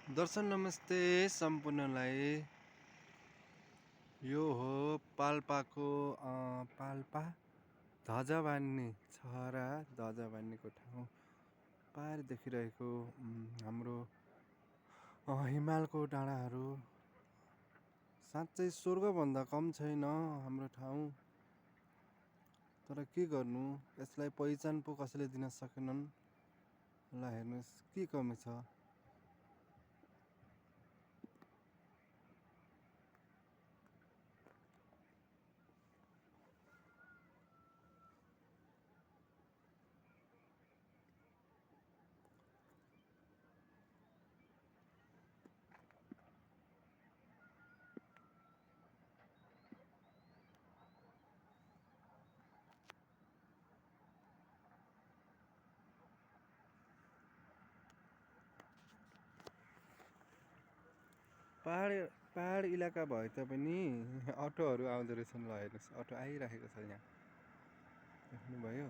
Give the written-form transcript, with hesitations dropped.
दर्शन नमस्ते सम्पूर्णलाई। यो हो पाल्पाको पाल्पा ध्वजा बान्ने छहरा ध्वजा बान्नेको ठाउँ। पार देखिरहेको हाम्रो हिमालको डाँडाहरू साँच्चै स्वर्गभन्दा कम छैन हाम्रो ठाउँ। तर के गर्नु, यसलाई पहिचान पो कसैले दिन सकेनन्। ल हेर्नुहोस् के कमी छ। पहाड इलाका भए तापनि अटोहरू आउँदो रहेछन्। ल हेर्नुहोस्, अटो आइराखेको छ यहाँ, देख्नुभयो।